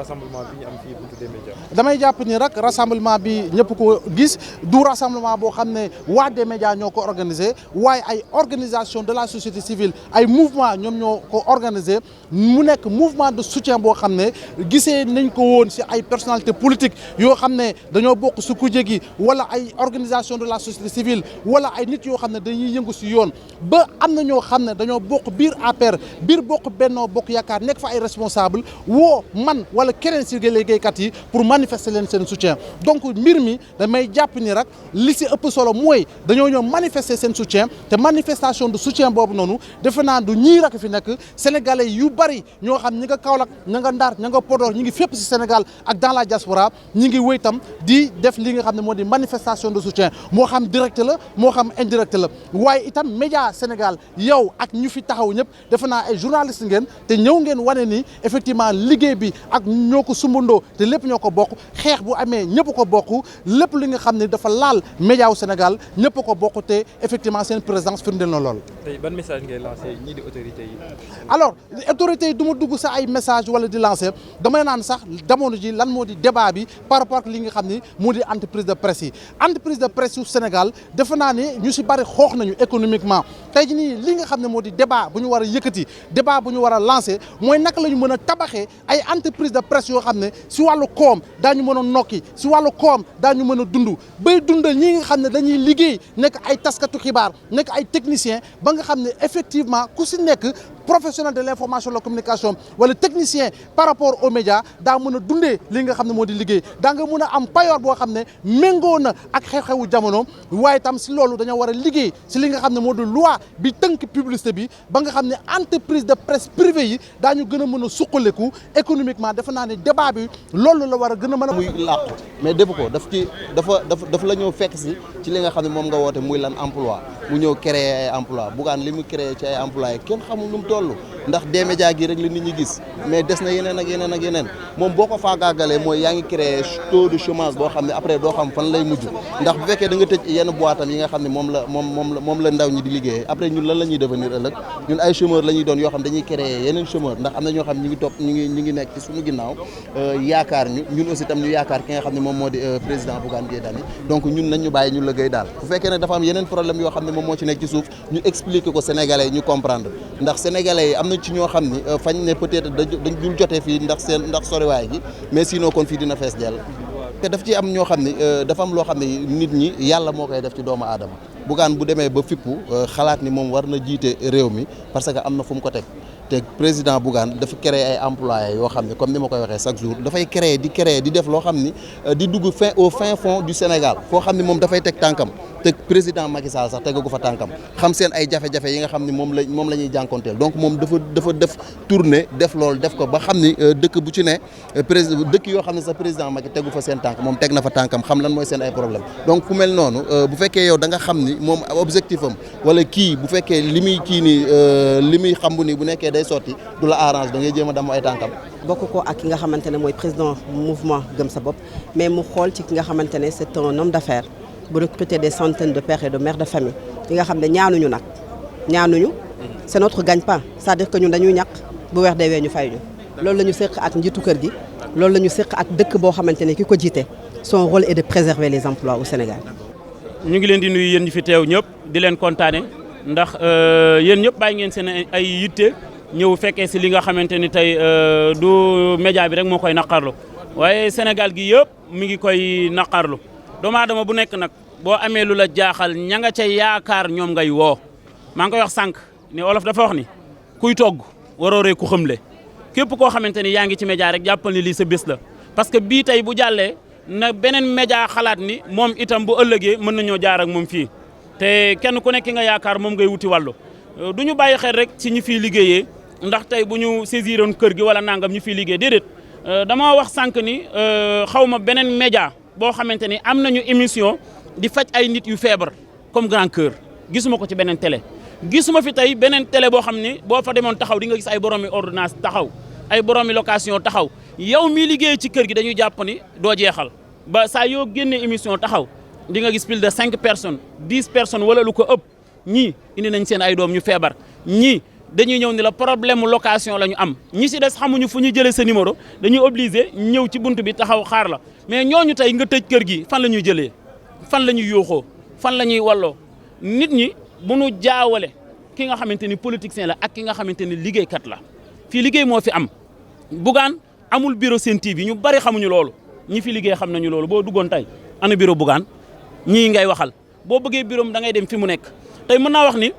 rassemblement bi ñu am fii buntu des médias. damay jàpp ni rek rassemblement bi ñëpp ko gis du rassemblement boo xam ne waa des médias ñoo ko organisé waaye ay organisation de la société civile ay mouvement ñoom ñoo ko organisé mu nekk mouvement de soutien boo xam ne gisee nañ ko woon si ay personnalité politique yoo xam ne dañoo bokk su kuje gi wala ay organisation de la société civile wala ay nit yoo xam ne dañuy yëngu si yoon ba am na ñoo xam ne dañoo bokk biir APR biir bokk Benno Bokk Yaakaar nekk fa ay responsable woo man wala keneen si liggéeykat yi pour manifester leen seen soutien donc mbir mi damay jàpp ni rek li si ëpp solo mooy dañoo ñëw manifester seen soutien te manifestation de soutien boobu noonu defe naa du ñii rek fi nekk sénégalais yu bari ñoo xam ñi nga Kaolack ña nga Ndar ña nga Podor ñi ngi fépp si Sénégal ak dans la diaspora ñi ngi wéy tam di def li nga xam ne moo di manifestation de soutien moo xam direct la moo xam indirect la waaye itam média Sénégal yow ak ñu fi taxaw ñëpp defe naa ay journaliste ngeen te ñëw ngeen wane ni effectivement liggéey bi ak ñoo ko sumbandoo te lépp ñoo ko bokk xeex bu amee ñëpp ko bokk lépp li nga xam ne dafa laal média wu Sénégal ñëpp ko bokk te effectivement seen présence firndeel na lool. tey ban message ngay lancé ñii di autorités yi. alors autorités yi du ma dugg sa ay message wala di lancer damay naan sax jamono ji lan moo di débat bi par rapport ak li nga xam ni moo di entreprise de presse yi entreprise de presse yu Sénégal defe naa ni ñu si bari xoox nañu économiquement tey ji nii li nga xam ne moo di débat bu ñu war a yëkkati débat bu ñu war a lancer mooy naka la ñu mën a tabaxee ay entreprise de presse yoo xam ne si wàllu koom daañu mën a nokki si wàllu koom daañu mën a dund bay dundal ñi nga xam ne dañuy liggéey nekk ay taskatu xibaar nekk ay technicien ba nga xam ne effectivement ku si nekk professionnel de l'information de la communication wala technicien par rapport aux médias daa mën a dundee li nga xam ne moo di liggéey daa nga mën a am payoor boo xam ne méngoo na ak xew-xewu jamono waaye tam si loolu dañoo war a liggéey si li nga xam ne moo di loi bi tënk publicité bi ba nga xam ne entreprise de presse privée yi daañu gën a mën a suqaleku économiquement defe naa ne débat bi loolu la war a gën a mën a. muy làqu mais defu ko daf la ñëw fekk si ci li nga xam ne moom nga woote muy lan emploi mu ñëw créer ay emploi Bougane li mu créer ci ay employés kenn xamul lu mu toll ndax des médias gi rek la nit ñi gis mais des na yeneen ak yeneen ak yeneen moom boo ko faagaagalee mooy yaa ngi créer taux de chômage boo xam ne après doo xam fan lay mujj ndax bu fekkee da nga tëj yenn boîtam yi nga xam ne moom la ndaw ñi di liggéey après ñun lan la ñuy devenir ëllëg ñun ay chômeurs la ñuy doon yoo xam dañuy créer yeneen chômeurs ndax am na ñoo xam ñi ngi topp ñi ngi nekk ci suñu ginnaaw yaakaar ñu ñun aussi tam ñu yaakaar ki nga xam ne moom moo di président Bougane Gueye Dany donc ñun nañ ñu bàyyi ñu liggéey daal bu fekkee ne dafa am yeneen problème yoo xam ne moom moo ci nekk ci suuf ñu expliquer ko sénégalais yi ñu comprendre ndax sénégalais yi am na ci ñoo xam ni fañ ne peut-être dañ dul jotee fii ndax soriwaay gi mais sinon kon fii dina fees dell te daf ci am ñoo xam ni dafa am loo xam ne nit ñi yàlla moo koy def ci doomu aadama Bougane bu demee ba fippu xalaat ni moom war na jiite réew mi parce que am na fu mu ko teg te président Bougane dafa créer ay employés yoo xam ne comme ni ma koy waxee chaque jour dafay créer di def loo xam ni di dugg au fin fond du Sénégal foo xam ni moom dafay teg tànkam te président Macky Sall sax tegagu fa tànkam xam seen ay jafe-jafe yi nga xam ni moom la ñuy jànkonteel donc moom dafa def tournée def loolu def ko ba xam ni dëkk bu ci ne président dëkk yoo xam ne sax président Macky tegu fa seen tànk moom teg na fa tànkam xam lan mooy seen ay problème donc ku mel noonu bu fekkee yow da nga xam ni moom objectif am wala kii bu fekkee li muy kii nii li muy xam bu ni bu nekkee day sotti du la arrange da ngay jéem a dem ay tànkam. bokk ko ak ki nga xamante ne mooy président mouvement gëm sa bopp mais mu xool ci ki nga xamante ne c'est un homme d'affaires bu recruter des centaines de pères et de mères de famille yi nga xam ne ñaanuñu c'est notre gagne-pain c'est-à-dire que ñun dañuy ñàkk bu weer deewee ñu fay ñu loolu la ñu séq ak njiitu kër gi loolu la ñu séq ak dëkk boo xamante ne ki ko jiite son rôle est de préserver les emplois au Sénégal. ñu ngi leen di nuyu yéen ñi fi teew ñëpp di leen kontaane ndax yéen ñëpp bàyyi ngeen seen ay yitte ñëw fekkee si li nga xamante ni tey du média bi rek moo koy naqarlu waaye Sénégal gi yëpp mi ngi koy naqarlu doomu aadama bu nekk nag boo amee lu la jaaxal ña nga ca yaakaar ñoom ngay woo maa ngi koy wax sànq ni olof dafa wax ni kuy togg waroo ree ku xëmle képp koo xamante ni yaa ngi ci média rek jàppal ni lii sa bés la parce que bii tey bu jàllee na beneen média xalaat ni moom itam bu ëllëgee mën nañoo jaar ak moom fii te kenn ku nekk ki nga yaakaar moom ngay wuti wàllu du ñu bàyyi xel rek ci ñi fiy liggéeyee ndax tey bu ñu saisiroon kër gi wala nangam ñi fiy liggéey déedéet dama wax sànq ni xaw ma beneen média boo xamante ni am nañu émission di faj ay nit yu feebar comme Grand Cœur gisuma ko ci beneen télé gisuma fi tey beneen télé boo xam ni boo fa demoon taxaw di nga gis ay boroomi ordonnance taxaw ay boroomi location taxaw yow mi liggéey ci kër gi dañuy jàpp ni doo jeexal ba saa yoo génnee émission taxaw di nga gis plus de 5 personnes 10 personnes wala lu ko ëpp ñii indi nañ seen ay doom ñu feebar ñii dañuy ñëw ni la problème location la ñu am ñi si des xamuñu fu ñu jëlee sa numéro dañuy obligé ñëw ci bunt bi taxaw xaar la mais ñooñu tey nga tëj kër gi fan la ñuy jëlee fan la ñuy yooxoo fan la ñuy walloo nit ñi bu nu jaawale ki nga xamante ni politicien la ak ki nga xamante ni liggéeykat la fii liggéey moo fi am Bougane amul bureau Sen TV ñu bari xamuñu loolu ñi fi liggéey xam nañu loolu boo duggoon tey ana bureau Bougane ñii ngay waxal boo bëggee bureau da ngay dem fi mu nekk tey mën naa wax ni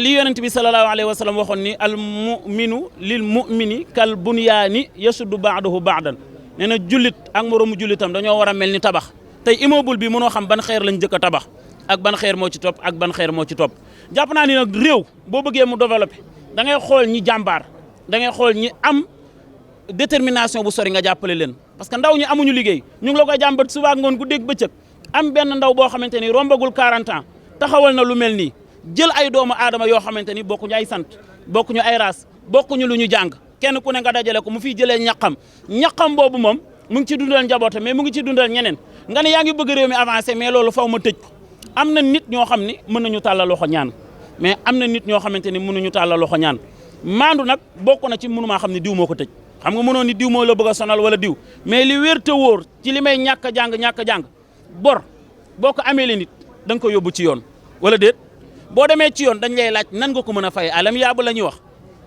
li yonent bi sallallahu alayhi wa sallam waxoon ni al muminu lil mumini kal bunyaani yasuddu ba'dahu ba'dan nee na jullit ak moroomu jullitam dañoo war a mel ni tabax tey immeuble bi mënoo xam ban xeer lañ jëkk a tabax ak ban xeer moo ci topp ak ban xeer moo ci topp jàpp naa ni nag réew boo bëggee mu développé da ngay xool ñi jàmbaar da ngay xool ñi am détermination bu sori nga jàppale leen parce que ndaw ñi amuñu liggéey ñu ngi la koy jàmbat suba ak ngoon guddeeg bëccëg am benn ndaw boo xamante ni rombagul 40 ans taxawal na lu mel nii jël ay doomu aadama yoo xamante ni bokkuñu ay sant bokkuñu ay race bokkuñu lu ñu jàng kenn ku ne nga dajale ko mu fiy jëlee ñaqam boobu moom mu ngi ci dundal njabootam mais mu ngi ci dundal ñeneen nga ne yaa ngi bëgg réew mi avancé mais loolu faw ma tëj ko am na nit ñoo xam ni mën nañu tàllal loxo ñaan mais am na nit ñoo xamante ni mënuñu tàllal loxo ñaan maandu nag bokk na ci mënumaa xam ne diw moo ko tëj xam nga mënoon ni diw moo la bëgg a sonal wala diw mais li wér te wóor ci li may ñàkk a jàng bor boo ko amee nit da nga ko yóbbu ci yoon wala déet boo demee ci yoon dañ lay laaj nan nga ko mën a fay alam yaabu la ñuy wax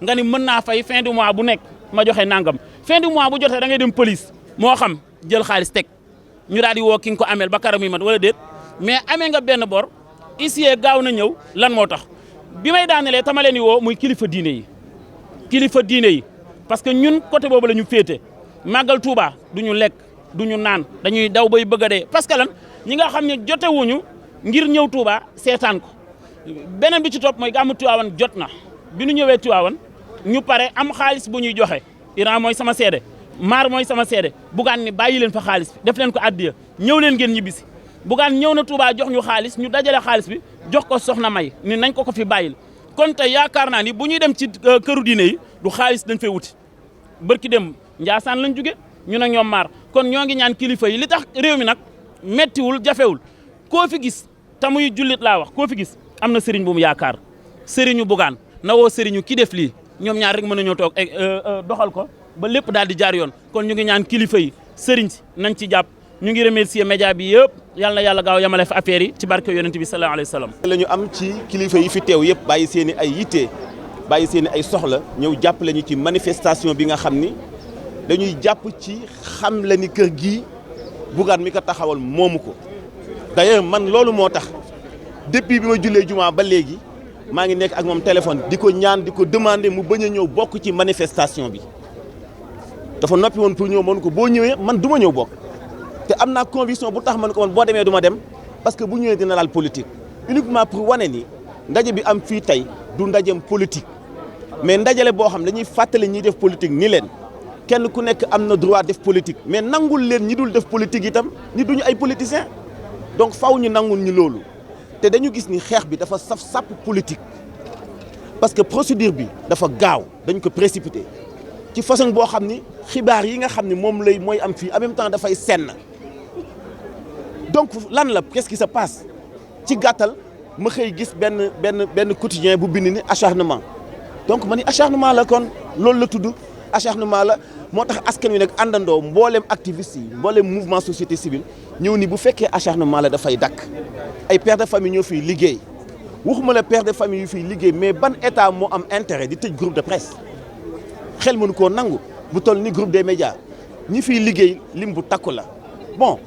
nga ni mën naa fay fin du mois bu nekk ma joxe nangam fin du mois bu jotee da ngay dem police moo xam jël xaalis teg ñu daal di woo ki nga ko ameel ba karam yi mat wala déet mais amee nga benn bor huissier gaaw na ñëw lan moo tax bi may daanelee tama leen di woo muy kilifa diine yi parce que ñun côté boobu la ñu féete màggal Touba du ñu lekk du ñu naan dañuy daw bay bëgg a dee parce que lan ñi nga xam ne jotewuñu ngir ñëw Touba seetaan ko beneen bi ci topp mooy gàmmu Tiwaawan jot na bi ñu ñëwee Tiwaawan ñu pare am xaalis bu ñuy joxe Iran mooy sama seede maar mooy sama seede Bougane ni bàyyi leen fa xaalis bi def leen ko addiya ñëw leen ngeen ñibbisi Bougane ñëw na Touba jox ñu xaalis ñu dajale xaalis bi jox ko soxna May ni nañ ko fi bàyyil kon tey yaakaar naa ni bu ñuy dem ci këru diine yi du xaalis dañ fay wuti bërki dem Njaasaan lañ jóge ñu ne ñoom maar kon ñoo ngi ñaan kilifa yi li tax réew mi nag mettiwul jafewul koo fi gis te muy jullit laa wax koo fi gis am na sëriñ bu mu yaakaar sëriñu Bougane na woo sëriñu ki def lii ñoom ñaar rek mën nañoo toog doxal ko ba lépp daal di jaar yoon kon ñu ngi ñaan kilifa yi sëriñ si nañ ci jàpp ñu ngi remercier média bi yëpp yal na yàlla gaaw yamale fa affaire yi ci barke yonent bi sallallahu alayhi wa sallam. la ñu am ci kilifa yi fi teew yëpp bàyyi seen i ay yitte bàyyi seen i ay soxla ñëw jàppale ñu ci manifestation bi nga xam ni dañuy jàpp ci xam la ni kër gii Bougane mi ko taxawal moomu ko d'ailleurs man loolu moo tax depuis bi ma jullee jumaa ba léegi maa ngi nekk ak moom téléphone di ko ñaan di ko demander mu bañ a ñëw bokk ci manifestation bi dafa noppi woon pour ñëw mën ko boo ñëwee man du ma ñëw bokk te am naa conviction bu tax man ko man boo demee du ma dem parce que bu ñëwee dina laal politique uniquement pour wane ni ndaje bi am fii tey du ndajem politique mais ndajale boo xam dañuy fàttali ñiy def politique ni leen kenn ku nekk am na droit def politique mais nangul leen ñi dul def politique itam ñi duñu ay politiciens donc faw ñu nangul ñu loolu te dañu gis ni xeex bi dafa saf sàpp politique parce que procédure bi dafa gaaw dañ ko précipité ci façon boo xam ni xibaar yi nga xam ni moom lay mooy am fii en même temps dafay senn donc lan la qu'est-ce qui se passe ci gàttal ma xëy gis benn quotidien bu bind ni acharnement donc ma ni acharnement la kon loolu la tudd acharnement la moo tax askan wi nag àndandoo mbooleem activistes yi mbooleem mouvement société civile ñëw ni bu fekkee acharnement la dafay dakk ay pères de famille ñoo fiy liggéey waxuma la père de famille yu fiy liggéey mais ban état moo am intérêt di tëj groupe de presse xel mënu koo nangu bu toll ni groupe des médias ñi fiy liggéey lim bu takku la bon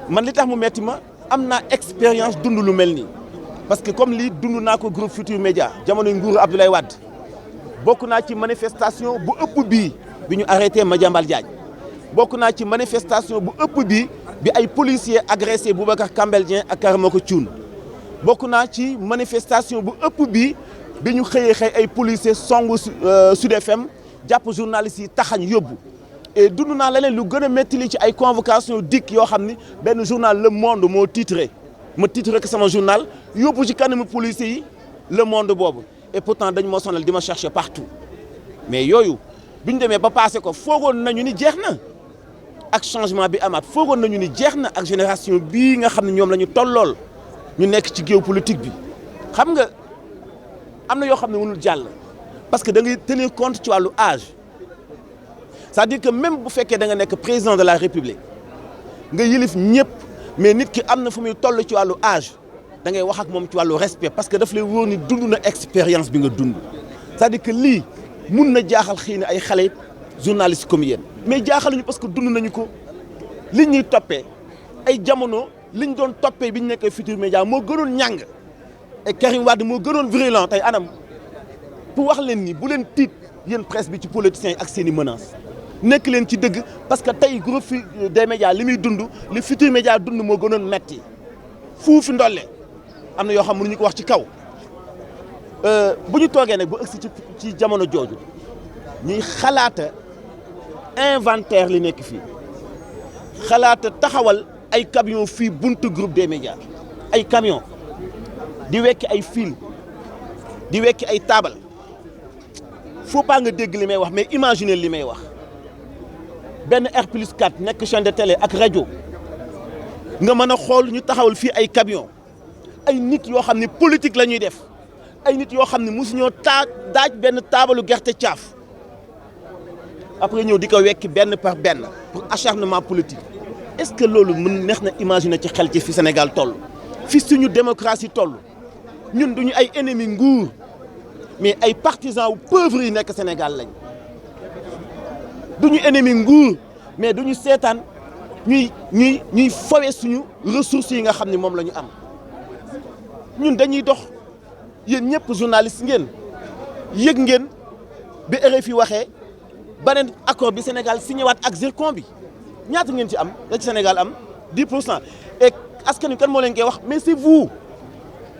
man li tax mu metti ma am naa expérience dund lu mel nii parce que comme lii dund naa ko groupe Futurs Médias jamono nguuru Abdoulaye Wade bokk naa ci manifestation bu ëpp bii bi ñu arrêté Madiambal Diagne bokk naa ci manifestation bu ëpp bii bi ay policiers agressé Boubacar Kambel Dieng ak Karamoko Thioune bokk naa ci manifestation bu ëpp bii bi ñu xëy ay policiers songu Sud FM jàpp journalistes yi taxañ yóbbu et dund naa leneen lu gën a métti li ci ay convocation dikk yoo xam ni benn journal Le Monde moo titré ma titré que sama journal yóbbu ci kanamu policiers yi Le Monde boobu et pourtant dañu ma sonal di ma chercher partout mais yooyu bi ñu demee ba passé ko foogoon nañu ni jeex na ak changement bi amaat foogoon nañu ni jeex na ak génération bii nga xam ne ñoom la ñu tollool ñu nekk ci géopolitique bi xam nga am na yoo xam ne mënul jàll parce que da ngay tenir compte ci wàllu âge c'est-à-dire que même bu fekkee da nga nekk président de la république nga yilif ñëpp mais nit ki am na fu muy toll ci wàllu âge da ngay wax ak moom ci wàllu respect parce que daf lay wóor ni dund na expérience bi nga dund c'est-à-dire que lii mun na jaaxal xëy na ay xale journaliste comme yéen mais jaaxaluñu parce que dund nañu ko liñ ñuy toppee ay jamono liñ doon toppee bi ñu nekkee Futurs Médias moo gënoon ñàng et Karim Wade moo gënoon virulent tey anam pour wax leen ni bu leen tiit yéen presse bi ci politiciens yi ak seen i menaces nekk leen ci dëgg parce que tey groupe des médias li muy dund li Futurs Médias dund moo gënoon metti fuufi ndolle am na yoo xam mënuñu ko wax ci kaw bu ñu toogee nag bu ëgsi ci jamono jooju ñuy xalaata inventaire li nekk fii xalaata taxawal ay camion fii buntu groupe des médias ay camion di wekki ay fil di wekki ay taabal faut pas nga dégg li may wax mais imaginer li may wax benn R+4 nekk chaîne de télé ak rajo nga mën a xool ñu taxawal fii ay camion ay nit yoo xam ne politique la ñuy def ay nit yoo xam ne mosuñoo daaj benn taabalu gerte caaf après ñëw di ko wekki benn par benn pour acharnement politique est-ce que loolu mën neex na imaginer ci xel ci fi Sénégal toll fi suñu démocratie toll ñun duñu ay ennemis nguur mais ay partisans wu pauvres yi nekk Sénégal lañ duñu ennemi nguur mais duñu seetaan ñuy fowe suñu ressources yi nga xam ne moom la ñu am ñun dañuy dox yéen ñëpp journaliste ngeen yëg ngeen bi RFI waxee beneen accord bi Sénégal signé waat ak Zircon bi ñaata ngeen ci am da ci Sénégal am 10% et askan wi kan moo leen koy wax mais c'est vous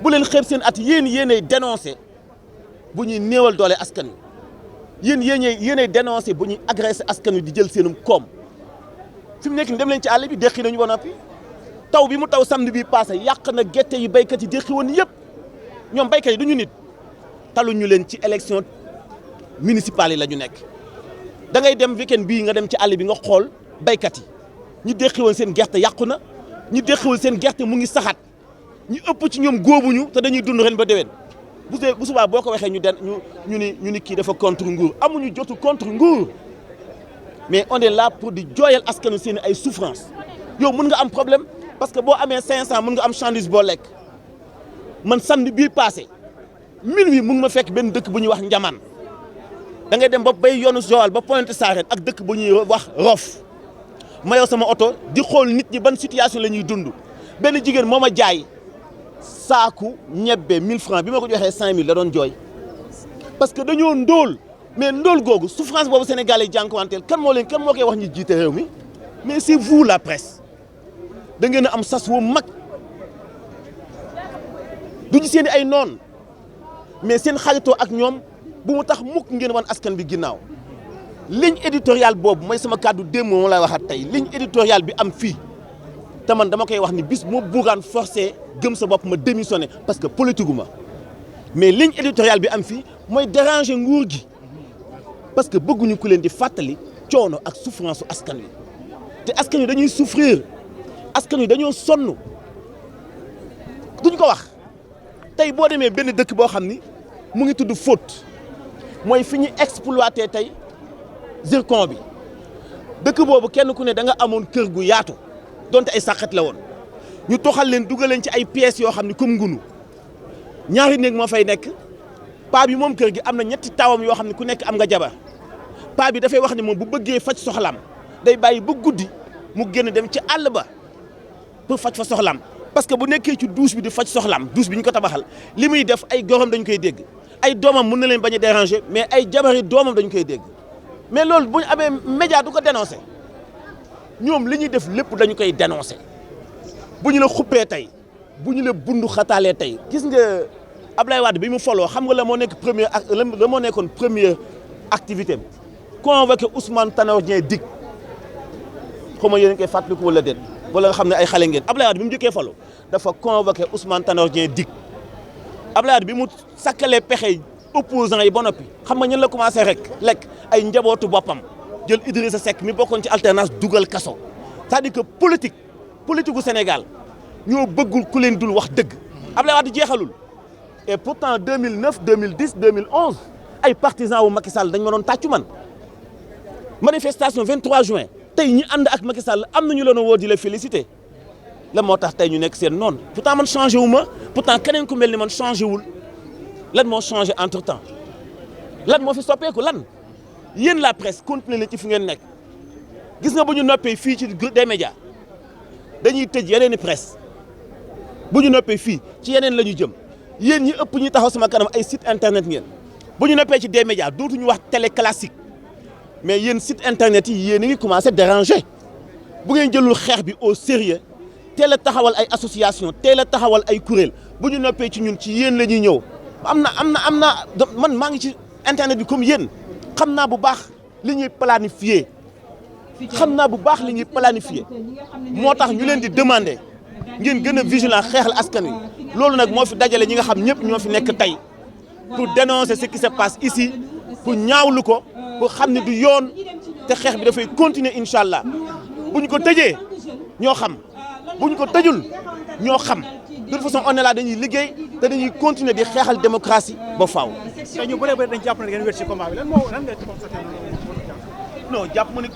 bu leen xeeb seen at yéenay dénoncé bu ñuy néewal doole askan wi yéenay dénoncé bu ñuy agressé askan wi di jël seenum koom fi mu nekk ni dem leen ci àll bi déqi nañu ba noppi taw bi mu taw samedi bi passé yàq na gerte yi béykat yi déqi woon yëpp ñoom béykat yi duñu nit taluñu leen ci élection municipale yi la ñu nekk da ngay dem weekend bii nga dem ci àll bi nga xool béykat yi ñu déqi woon seen gerte yàqu na ñu déqiwul seen gerte mu ngi saxaat ñu ëpp ci ñoom góobuñu te dañuy dund ren ba déwén bu subaa boo ko waxee ñu ni kii dafa contre nguur amuñu jotu contre nguur mais on est là pour di jooyal askanu seen ay souffrance yow mën nga am problème parce que boo amee 500 mën nga am sandwich boo lekk man samedi bii passé minuit mu ngi ma fekk benn dëkk bu ñuy wax Njaman da ngay dem ba bay yoonu Joal ba Pointe Sarène ak dëkk bu ñuy wax Rof ma yow sama oto di xool nit ñi ban situation la ñuy dund benn jigéen moo ma jaay saaku ñebbe 1000 francs bi ma ko joxee 5000 la doon jooy parce que dañoo ndóol mais ndóol googu souffrance boobu Sénégalais yi jànkuwanteel kan moo koy wax ñi jiite réew mi mais c'est vous la presse da ngeen a am sas wu mag duñu seen ay noon mais seen xaritoo ak ñoom bu mu tax mukk ngeen wan askan bi ginnaaw ligne éditoriale boobu mooy sama kàddu démb moom lay waxaat tey ligne éditoriale bi am fii te man dama koy wax ni bis moo Bougane forcé gëm sa bopp ma démissionné parce que politique gu ma mais ligne éditoriale bi am fii mooy déranger nguur gi parce que bëgguñu ku leen di fàttali coono ak souffrance su askan wi te askan wi dañuy souffrir askan wi dañoo sonn duñ ko wax tey boo demee benn dëkk boo xam ni mu ngi tudd Fouta mooy fi ñu exploité tey zircon bi dëkk boobu kenn ku ne da nga amoon kër gu yaatu donte ay sàqat la woon ñu toxal leen dugal leen ci ay pièces yoo xam ne comme ngunu ñaari néeg moo fay nekk paa bi moom kër gi am na ñetti taawam yoo xam ne ku nekk am nga jabar paa bi dafay wax ne moom bu bëggee faj soxlaam day bàyyi ba guddi mu génn dem ci àll ba pour faj fa soxlaam parce que bu nekkee ci douche bi di faj soxlaam douche bi ñu ko tabaxal li muy def ay gorom dañu koy dégg ay doomam mën na leen bañ a déranger mais ay jabari doomam dañu koy dégg mais loolu bu ñu amee média du ko dénoncer ñoom li ñuy def lépp dañu koy dénoncer bu ñu la xuppee tey bu ñu la bundu xataalee tey gis nga Ablaye Wade bi mu foloo xam nga la moo nekk la moo nekkoon première activité bi convoqué Ousmane Tanor Dieng dig xaw ma yéen a koy fàttaliku wala déet wala nga xam ne ay xale ngeen Ablaye Wade bi mu njëkkee foloo dafa convoqué Ousmane Tanor Dieng dig Ablaye Wade bi mu sakkalee pexe opposants yi ba noppi xam nga ñen la commencé rek lekk ay njabootu boppam jël Idrissa Seck mi bokkoon ci alternance dugal kaso c'est-à-dire que politique gu Sénégal ñoo bëggul ku leen dul wax dëgg Ablaye Wade jeexalul et pourtant 2009 2010 2011 ay partisans wu Macky Sall dañ ma doon tàccu man manifestation 23 juin tey ñi ànd ak Macky Sall am nañu leen a woo di la féliciter lan moo tax tey ñu nekk seen noonu pourtant man changé wu ma pourtant keneen ku mel ni man changé wul lan moo changé entre temps lan moo fi soppeeku lan yéen la presse continuer leen ci fi ngeen nekk gis nga bu ñu noppee fii ci des médias dañuy tëj yeneen i presse bu ñu noppee fii ci yeneen la ñu jëm yéen ñi ëpp ñi taxaw sama kanam ay site internet ngeen bu ñu noppee ci des médias dootuñu wax télé classique mais yéen site internet yi yéen a ngi commencé déranger bu ngeen jëlul xeex bi au sérieux teel a taxawal ay association teel a taxawal ay kuréel bu ñu noppee ci ñun ci yéen la ñuy ñëw am na man maa ngi ci internet bi comme yéen xam naa bu baax li ñuy planifier moo tax ñu leen di demander ngeen gën a vigilant xeexal askan wi loolu nag moo fi dajale ñi nga xam ñëpp ñoo fi nekk tey pour dénoncer ce qui se passe ici pour ñaawlu ko pour xam ne du yoon te xeex bi dafay continuer incha allah bu ñu ko tëjee ñoo xam bu ñu ko tëjul ñoo xam de toute façon on est là dañuy liggéey te dañuy continuer di xeexal démocratie ba faaw. ñu bëree bëri dañu jàpp ne ngeen wér ci combat bi lan nga constaté non jàpp ma ne